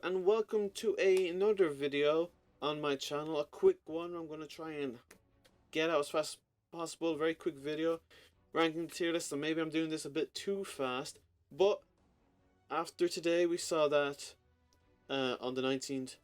and welcome to another video on my channel. A quick one. I'm going to try and get out as fast as possible. Very quick video ranking the tier list, and maybe I'm doing this a bit too fast, but after today we saw that on the 19th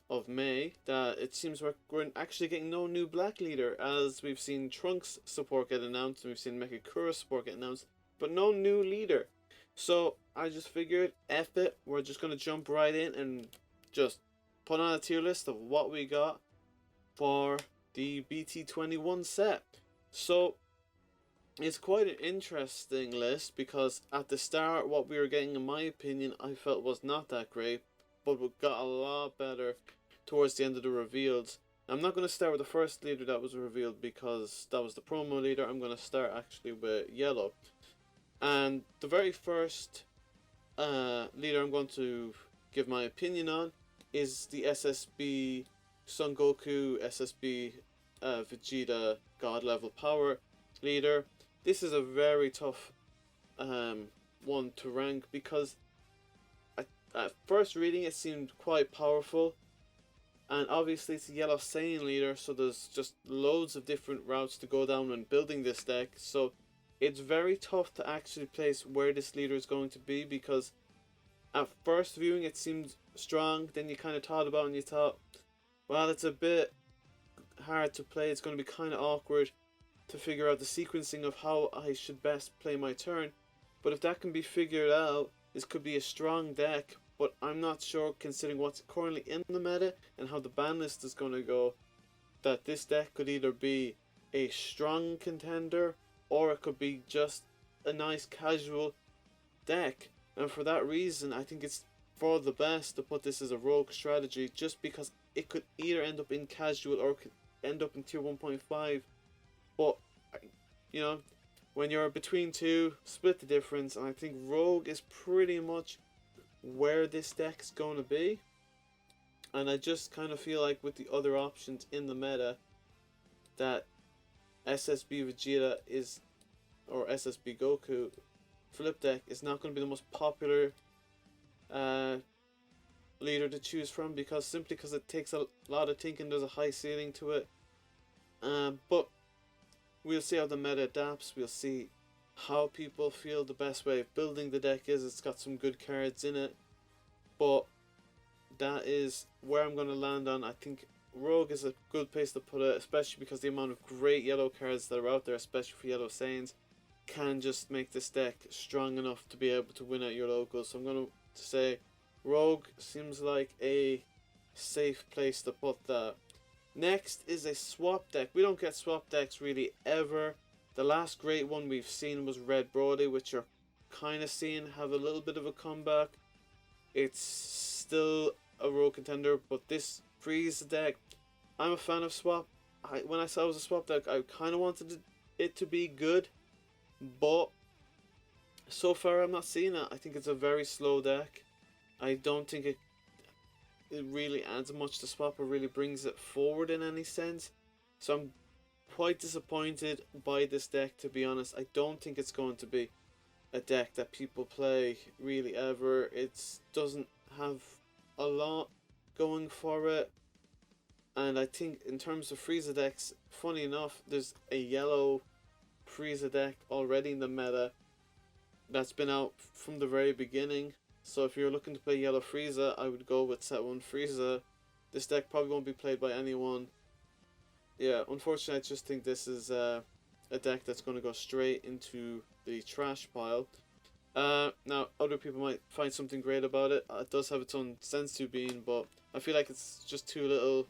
of May that it seems we're actually getting no new black leader, as we've seen Trunks support get announced and we've seen Mechakura support get announced, but no new leader. So I just figured, F it, we're just going to jump right in and just put on a tier list of what we got for the BT21 set. So it's quite an interesting list, because at the start what we were getting, in my opinion, I felt was not that great, but we got a lot better towards the end of the reveals. I'm not going to start with the first leader that was revealed, because that was the promo leader. I'm going to start actually with yellow. And the very first leader I'm going to give my opinion on is the SSB Son Goku, SSB Vegeta God level power leader. This is a very tough one to rank, because at first reading it seemed quite powerful, and obviously it's a yellow Saiyan leader, so there's just loads of different routes to go down when building this deck. So it's very tough to actually place where this leader is going to be, because at first viewing it seemed strong, then you kind of thought about it and you thought, well, it's a bit hard to play, it's going to be kind of awkward to figure out the sequencing of how I should best play my turn. But if that can be figured out, this could be a strong deck, but I'm not sure, considering what's currently in the meta and how the ban list is going to go, that this deck could either be a strong contender or it could be just a nice casual deck. And for that reason, I think it's for the best to put this as a rogue strategy, just because it could either end up in casual or could end up in tier 1.5. But, you know, when you're between two, split the difference, and I think rogue is pretty much where this deck's going to be. And I just kind of feel like with the other options in the meta, that SSB Vegeta is, or SSB Goku flip deck is not going to be the most popular leader to choose from, simply because it takes a lot of thinking. There's a high ceiling to it, but we'll see how the meta adapts. We'll see how people feel the best way of building the deck is. It's got some good cards in it, but that is where I'm going to land on. I think rogue is a good place to put it, especially because the amount of great yellow cards that are out there, especially for yellow Saiyans, can just make this deck strong enough to be able to win at your locals. So I'm going to say rogue seems like a safe place to put that. Next is a swap deck. We don't get swap decks really ever. The last great one we've seen was Red Brody, which you're kind of seeing have a little bit of a comeback. It's still a rogue contender, but this Frieza deck, I'm a fan of swap. When I saw it was a swap deck, I kind of wanted it to be good, but so far I'm not seeing it. I think it's a very slow deck. I don't think it really adds much to swap or really brings it forward in any sense. So I'm quite disappointed by this deck, to be honest. I don't think it's going to be a deck that people play really ever. It doesn't have a lot going for it. And I think in terms of Frieza decks, funny enough, there's a yellow Frieza deck already in the meta that's been out from the very beginning. So if you're looking to play yellow Frieza, I would go with set 1 Frieza. This deck probably won't be played by anyone. Yeah, unfortunately I just think this is a deck that's going to go straight into the trash pile. Now other people might find something great about it. It does have its own sensu bean, but I feel like it's just too little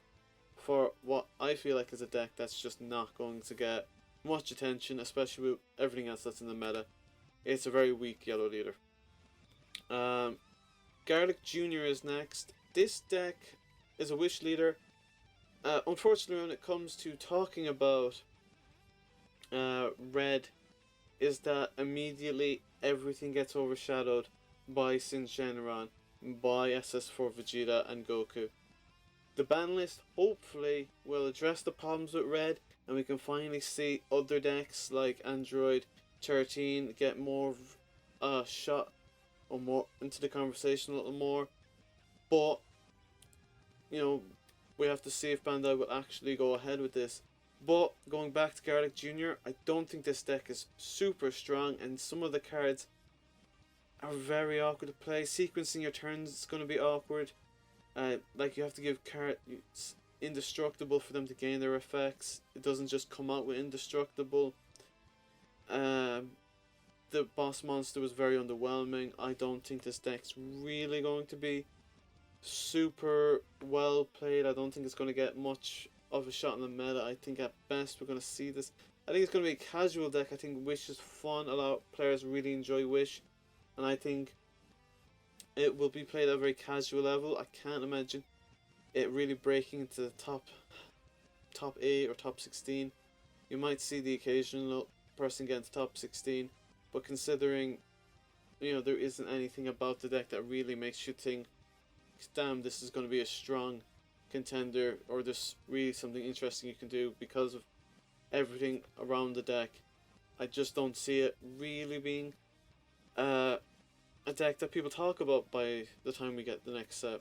for what I feel like is a deck that's just not going to get much attention, especially with everything else that's in the meta. It's a very weak yellow leader. Garlic Jr. is next. This deck is a wish leader. Unfortunately, when it comes to talking about red, is that immediately everything gets overshadowed by Sin Shenron, by SS4 Vegeta and Goku. The ban list hopefully will address the problems with red, and we can finally see other decks like Android 13 get more shot or more into the conversation a little more. But you know, we have to see if Bandai will actually go ahead with this. But going back to Garlic Jr., I don't think this deck is super strong, and some of the cards are very awkward to play. Sequencing your turns is going to be awkward. Like, you have to give cards indestructible for them to gain their effects. It doesn't just come out with indestructible. The boss monster was very underwhelming. I don't think this deck's really going to be super well played. I don't think it's going to get much of a shot in the meta. I think at best we're going to see this. I think it's going to be a casual deck. I think Wish is fun. A lot of players really enjoy Wish, and I think it will be played at a very casual level. I can't imagine it really breaking into the top 8 or top 16. You might see the occasional person get into top 16, but considering, you know, there isn't anything about the deck that really makes you think, damn, this is going to be a strong contender, or there's really something interesting you can do because of everything around the deck. I just don't see it really being a deck that people talk about by the time we get the next set.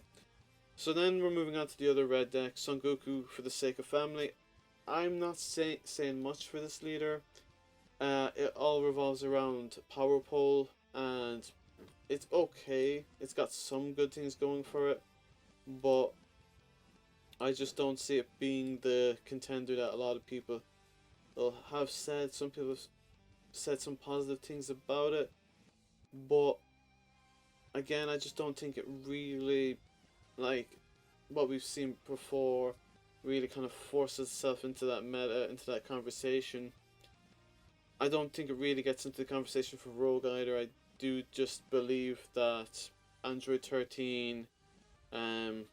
So then we're moving on to the other red deck, Son Goku for the Sake of Family. I'm not saying much for this leader. It all revolves around Power Pole, and it's okay. It's got some good things going for it, but I just don't see it being the contender that a lot of people will have said. Some people have said some positive things about it, but again, I just don't think it really, like what we've seen before, really kind of forces itself into that meta, into that conversation. I don't think it really gets into the conversation for Rogue either. I do just believe that Android 13 and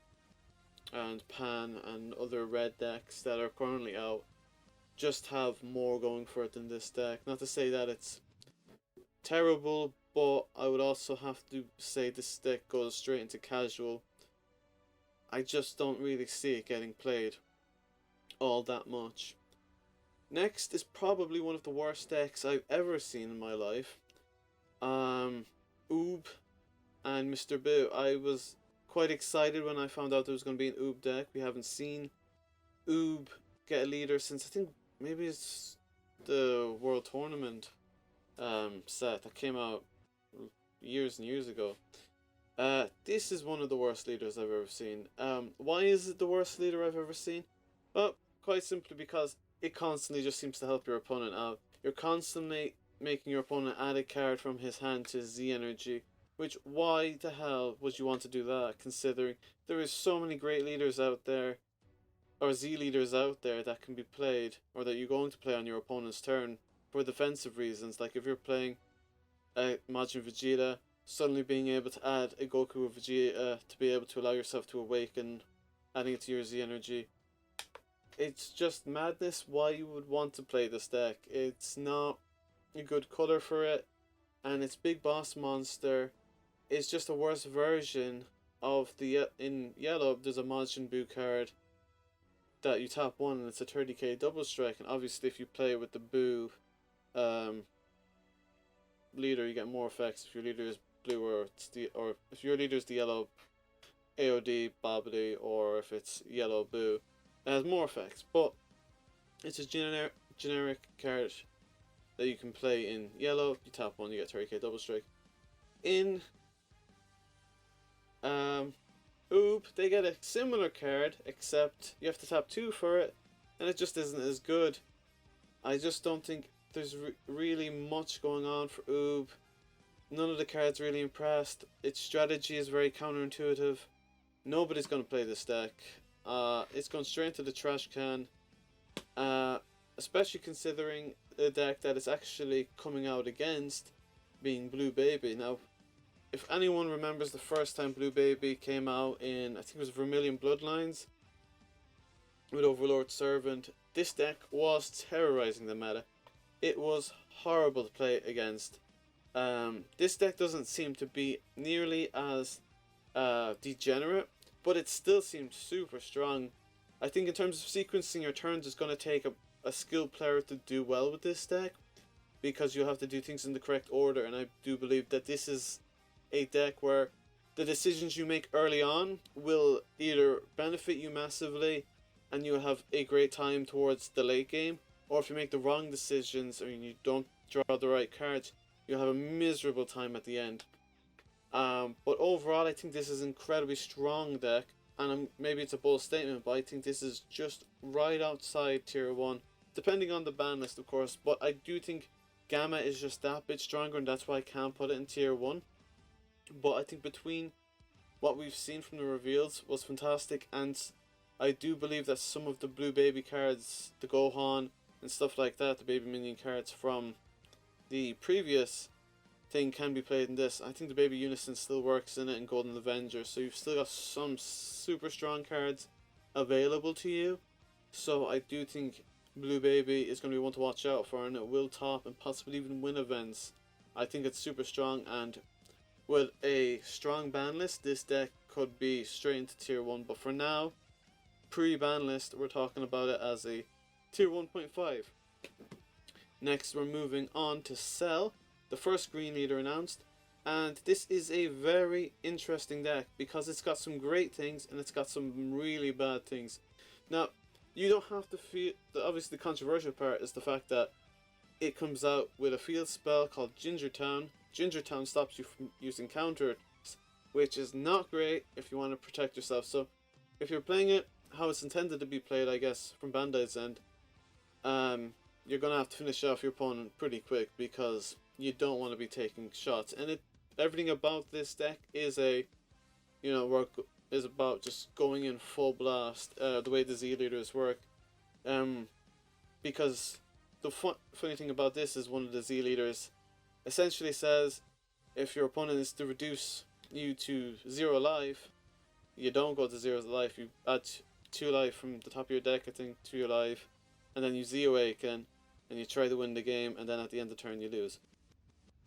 Pan and other red decks that are currently out just have more going for it than this deck. Not to say that it's terrible, but I would also have to say this deck goes straight into casual. I just don't really see it getting played all that much. Next is probably one of the worst decks I've ever seen in my life. Oob and Mr. Boo. I was quite excited when I found out there was going to be an Oob deck. We haven't seen Oob get a leader since, I think maybe it's the World Tournament set that came out years and years ago. This is one of the worst leaders I've ever seen. Why is it the worst leader I've ever seen? Well, quite simply because it constantly just seems to help your opponent out. You're constantly making your opponent add a card from his hand to Z energy, which, why the hell would you want to do that, considering there is so many great leaders out there, or Z leaders out there, that can be played, or that you're going to play on your opponent's turn for defensive reasons. Like if you're playing Majin Vegeta, suddenly being able to add a Goku or Vegeta to be able to allow yourself to awaken, adding it to your Z energy. It's just madness why you would want to play this deck. It's not a good color for it, and its Big Boss Monster is just a worse version of the, in yellow there's a Majin Buu card that you tap one and it's a 30k double strike, and obviously if you play with the Buu leader you get more effects if your leader is blue, or if your leader is the yellow AOD Babidi, or if it's yellow Buu. It has more effects, but it's a generic card that you can play in yellow. You tap one, you get 30k double strike. In Oob, they get a similar card, except you have to tap 2 for it, and it just isn't as good. I just don't think there's really much going on for Oob. None of the cards really impressed. Its strategy is very counterintuitive. Nobody's going to play this deck. It's going straight into the trash can, especially considering the deck that it's actually coming out against being Blue Baby. Now, if anyone remembers the first time Blue Baby came out in, I think it was Vermilion Bloodlines with Overlord Servant, this deck was terrorizing the meta. It was horrible to play against. This deck doesn't seem to be nearly as degenerate, but it still seems super strong. I think in terms of sequencing your turns, it's going to take a skilled player to do well with this deck, because you'll have to do things in the correct order, and I do believe that this is a deck where the decisions you make early on will either benefit you massively and you'll have a great time towards the late game, or if you make the wrong decisions or you don't draw the right cards, you'll have a miserable time at the end. But overall, I think this is an incredibly strong deck, and maybe it's a bold statement, but I think this is just right outside tier 1, depending on the ban list, of course. But I do think Gamma is just that bit stronger, and that's why I can't put it in tier 1. But I think between what we've seen from the reveals was fantastic, and I do believe that some of the blue baby cards, the Gohan and stuff like that, the baby minion cards from the previous thing, can be played in this. I think the baby Unison still works in it in Golden Avenger, so you've still got some super strong cards available to you. So I do think blue baby is going to be one to watch out for, and it will top and possibly even win events. I think it's super strong, and with a strong ban list, this deck could be straight into tier 1, but for now, pre-ban list, we're talking about it as a tier 1.5. Next, we're moving on to Cell, the first green leader announced, and this is a very interesting deck because it's got some great things and it's got some really bad things. Now, you don't have to feel, obviously the controversial part is the fact that it comes out with a field spell called Gingertown. Gingertown stops you from using counters, which is not great if you want to protect yourself. So if you're playing it how it's intended to be played, I guess, from Bandai's end, you're going to have to finish off your opponent pretty quick because you don't want to be taking shots. And everything about this deck is is about just going in full blast, the way the Z leaders work. Because the funny thing about this is one of the Z leaders essentially says if your opponent is to reduce you to 0 life, you don't go to 0 life, you add 2 life from the top of your deck, I think, to your life, and then you Z awaken and you try to win the game, and then at the end of the turn you lose.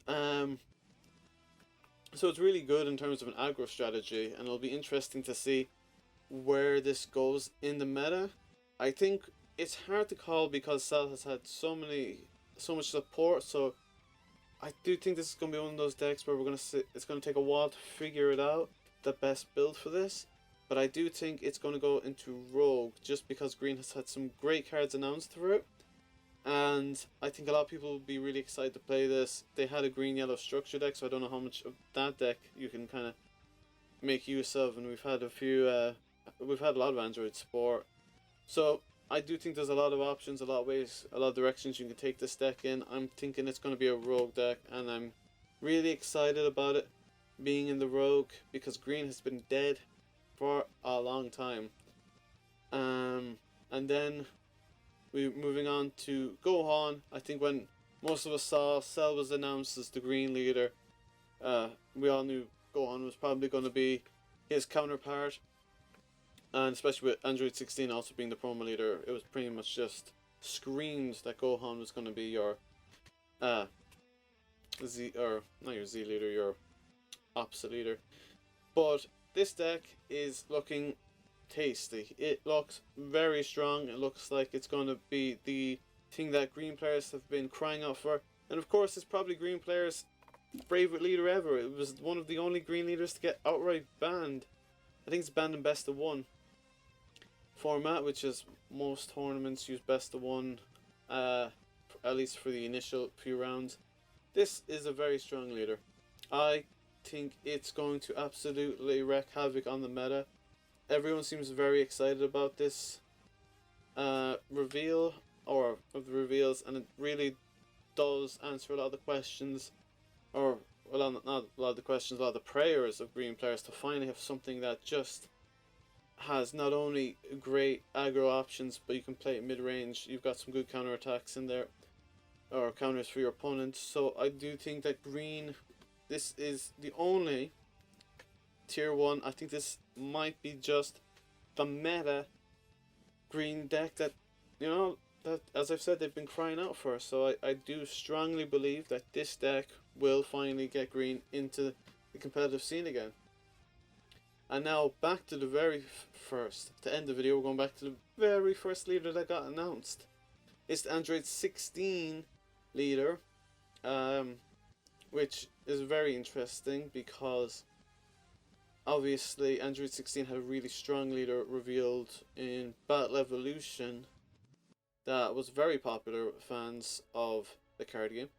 So it's really good in terms of an aggro strategy, and it'll be interesting to see where this goes in the meta. I think it's hard to call because Cell has had so much support, so I do think this is going to be one of those decks where it's going to take a while to figure it out, the best build for this. But I do think it's going to go into Rogue, just because Green has had some great cards announced for it. And I think a lot of people will be really excited to play this. They had a green-yellow structure deck, so I don't know how much of that deck you can kind of make use of. And we've had a lot of Android support. So I do think there's a lot of options, a lot of ways, a lot of directions you can take this deck in. I'm thinking it's going to be a Rogue deck, and I'm really excited about it being in the Rogue because Green has been dead for a long time. And then we're moving on to Gohan. I think when most of us saw Cell was announced as the green leader, we all knew Gohan was probably going to be his counterpart. And especially with Android 16 also being the promo leader, it was pretty much just screamed that Gohan was going to be your not your Z leader, your opposite leader. But this deck is looking tasty. It looks very strong. It looks like it's going to be the thing that green players have been crying out for. And of course, it's probably green players' favorite leader ever. It was one of the only green leaders to get outright banned. I think it's banned in best of 1 format, which is most tournaments use best of 1, at least for the initial few rounds. This is a very strong leader. I think it's going to absolutely wreak havoc on the meta. Everyone seems very excited about this reveal, or of the reveals, and it really does answer a lot of the questions, or well, not a lot of the questions, a lot of the prayers of green players to finally have something that just has not only great aggro options, but you can play it mid-range. You've got some good counter attacks in there, or counters for your opponent. So I do think that green, this is the only tier 1, I think this might be just the meta green deck that, that, as I've said, they've been crying out for. So I do strongly believe that this deck will finally get green into the competitive scene again. And now back to the very first, to end the video, we're going back to the very first leader that got announced. It's the Android 16 leader, which is very interesting because obviously Android 16 had a really strong leader revealed in Battle Evolution that was very popular with fans of the card game,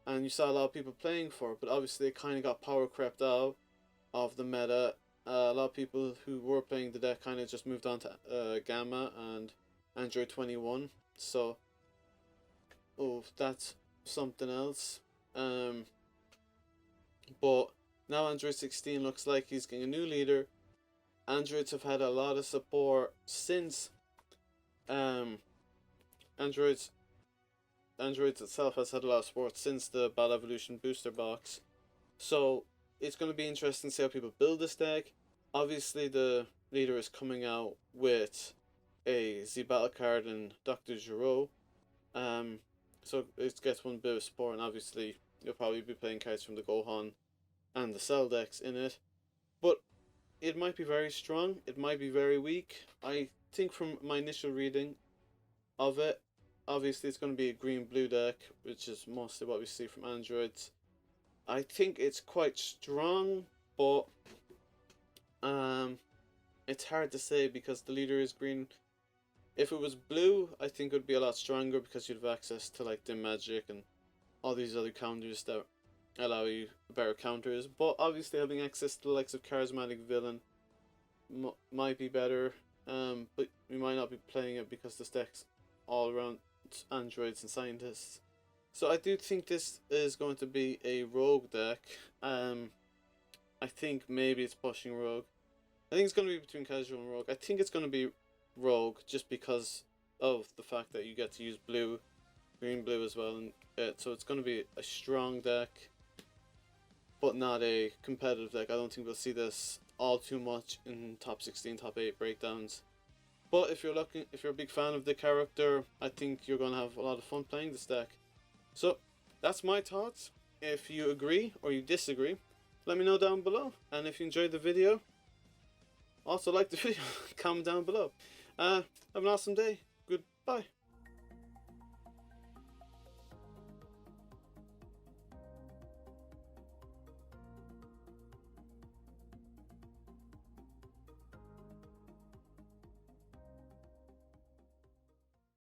and you saw a lot of people playing for it, but obviously it kind of got power crept out of the meta. A lot of people who were playing the deck kind of just moved on to Gamma and Android 21, so that's something else. But now Android 16 looks like he's getting a new leader. Androids have had a lot of support since Androids itself has had a lot of support since the Battle Evolution booster box. So it's going to be interesting to see how people build this deck. Obviously the leader is coming out with a Z Battle card and Dr. Gero. So it gets one bit of support, and obviously you'll probably be playing cards from the Gohan and the Cell decks in it. But it might be very strong, it might be very weak. I think from my initial reading of it, obviously it's going to be a green-blue deck, which is mostly what we see from Androids. I think it's quite strong, but it's hard to say because the leader is green. If it was blue, I think it would be a lot stronger because you'd have access to like Dim Magic and all these other counters that allow you better counters. But obviously having access to the likes of Charismatic Villain might be better. But we might not be playing it because this deck's all around androids and scientists. So I do think this is going to be a rogue deck. I think maybe it's pushing rogue. I think it's going to be between casual and rogue. I think it's going to be rogue just because of the fact that you get to use blue, green blue as well, and so it's going to be a strong deck, but not a competitive deck. I don't think we'll see this all too much in top 16, top 8 breakdowns. But if you're a big fan of the character, I think you're going to have a lot of fun playing this deck. So that's my thoughts. If you agree or you disagree, let me know down below. And if you enjoyed the video, also like the video, comment down below. Have an awesome day. Goodbye.